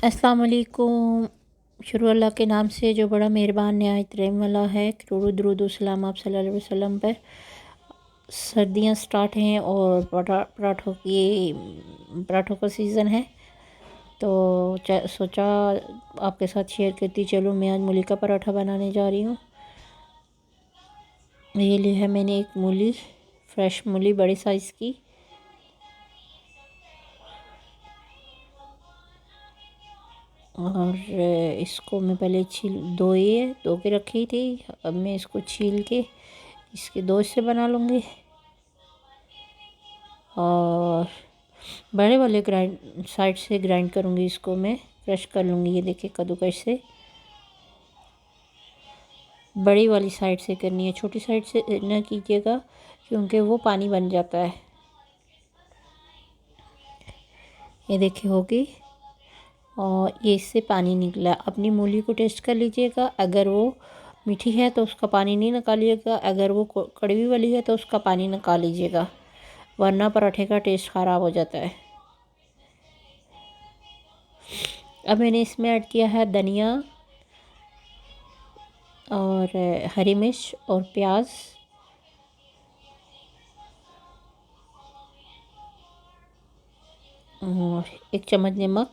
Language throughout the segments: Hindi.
अस्सलाम वालेकुम। शुरू अल्लाह के नाम से जो बड़ा मेहरबान नहायत रहम वाला है। करोड़ों दुरूद व सलाम आप सल्लल्लाहु अलैहि वसल्लम पर। सर्दियां स्टार्ट हैं और पराठों का सीज़न है, तो सोचा आपके साथ शेयर करती चलूँ। मैं आज मूली का पराठा बनाने जा रही हूँ। ये लिया है मैंने एक मूली, फ्रेश मूली बड़े साइज़ की। और इसको मैं पहले धो के रखी थी। अब मैं इसको छील के इसके दो हिस्से बना लूँगी और बड़े वाले साइड से ग्राइंड करूँगी। इसको मैं क्रश कर लूँगी। ये देखिए कद्दूकस से बड़ी वाली साइड से करनी है, छोटी साइड से न कीजिएगा क्योंकि वो पानी बन जाता है। ये देखिए होगी और ये इससे पानी निकला। अपनी मूली को टेस्ट कर लीजिएगा, अगर वो मीठी है तो उसका पानी नहीं निकालिएगा, अगर वो कड़वी वाली है तो उसका पानी निकाल लीजिएगा, वरना पराठे का टेस्ट ख़राब हो जाता है। अब मैंने इसमें ऐड किया है धनिया और हरी मिर्च और प्याज और 1 चम्मच नमक,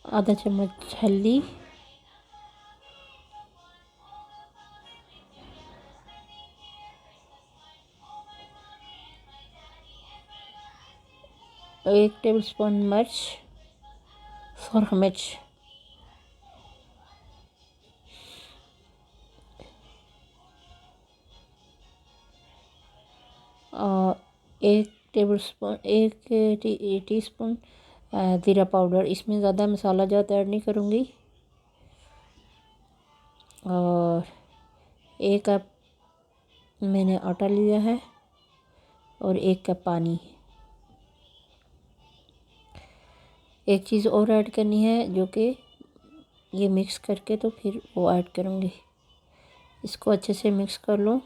आधा चम्मच हल्दी, और 1 टेबलस्पून मिर्च, सुरख मिर्च, और 1 टीस्पून ज़ीरा पाउडर। इसमें ज़्यादा मसाला ज़्यादा ऐड नहीं करूँगी। और 1 कप मैंने आटा लिया है और 1 कप पानी। एक चीज़ और ऐड करनी है जो कि ये मिक्स करके तो फिर वो ऐड करूँगी। इसको अच्छे से मिक्स कर लो।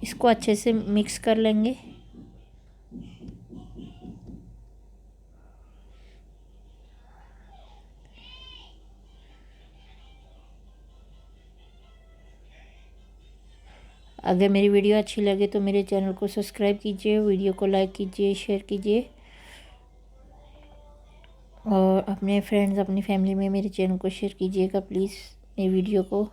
इसको अच्छे से मिक्स कर लेंगे। अगर मेरी वीडियो अच्छी लगे तो मेरे चैनल को सब्सक्राइब कीजिए, वीडियो को लाइक कीजिए, शेयर कीजिए और अपने फ्रेंड्स अपनी फैमिली में मेरे चैनल को शेयर कीजिएगा प्लीज़ मेरी वीडियो को।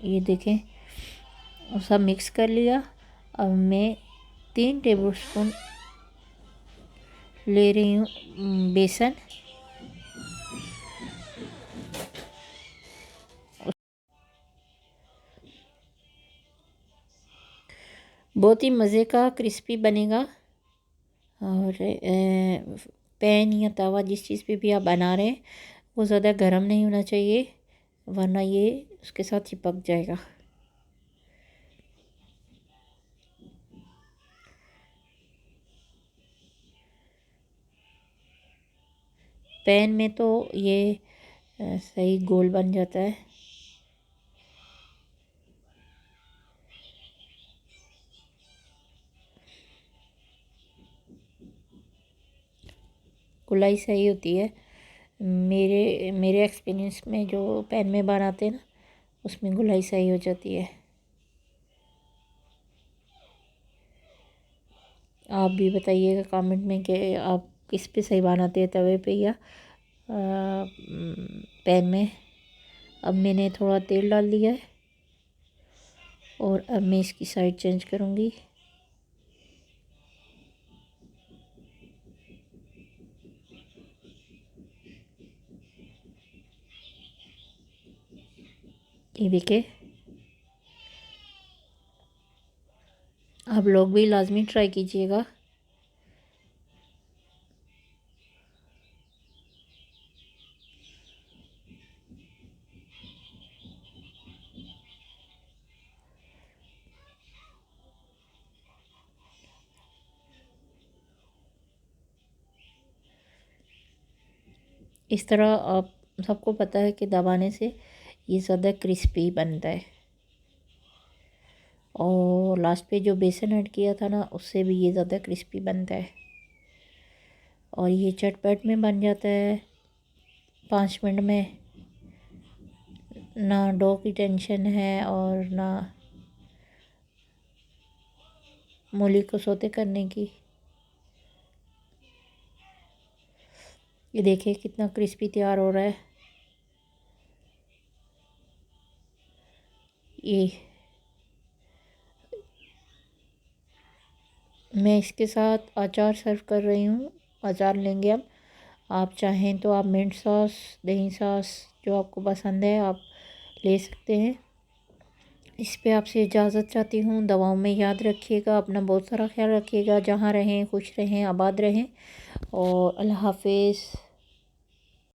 ये देखें सब मिक्स कर लिया। अब मैं 3 टेबलस्पून ले रही हूँ बेसन। बहुत ही मज़े का क्रिस्पी बनेगा। और पैन या तवा जिस चीज़ पे भी आप बना रहे हैं वो ज़्यादा गर्म नहीं होना चाहिए, वरना ये उसके साथ चिपक जाएगा। पैन में तो ये सही गोल बन जाता है। गोलाई सही होती है। मेरे मेरे एक्सपीरियंस में जो पैन में बनाते हैं ना उसमें गोलाई सही हो जाती है। आप भी बताइएगा कमेंट में कि आप किस पे सही बनाते हैं, तवे पे या पैन में। अब मैंने थोड़ा तेल डाल दिया है और अब मैं इसकी साइड चेंज करूँगी। ये देखिए आप लोग भी लाजमी ट्राई कीजिएगा। इस तरह आप सबको पता है कि दबाने से ये ज़्यादा क्रिस्पी बनता है। और लास्ट पे जो बेसन ऐड किया था ना, उससे भी ये ज़्यादा क्रिस्पी बनता है। और ये चटपट में बन जाता है 5 मिनट में। ना डो की टेंशन है और ना मूली को सोते करने की। ये देखिए कितना क्रिस्पी तैयार हो रहा है। ये मैं इसके साथ अचार सर्व कर रही हूँ। अचार लेंगे अब। आप चाहें तो आप मिंट सॉस, दही सॉस, जो आपको पसंद है आप ले सकते हैं। इस पे आपसे इजाज़त चाहती हूँ। दवाओं में याद रखिएगा, अपना बहुत सारा ख्याल रखिएगा। जहाँ रहें खुश रहें, आबाद रहें और अल्लाह हाफिज़।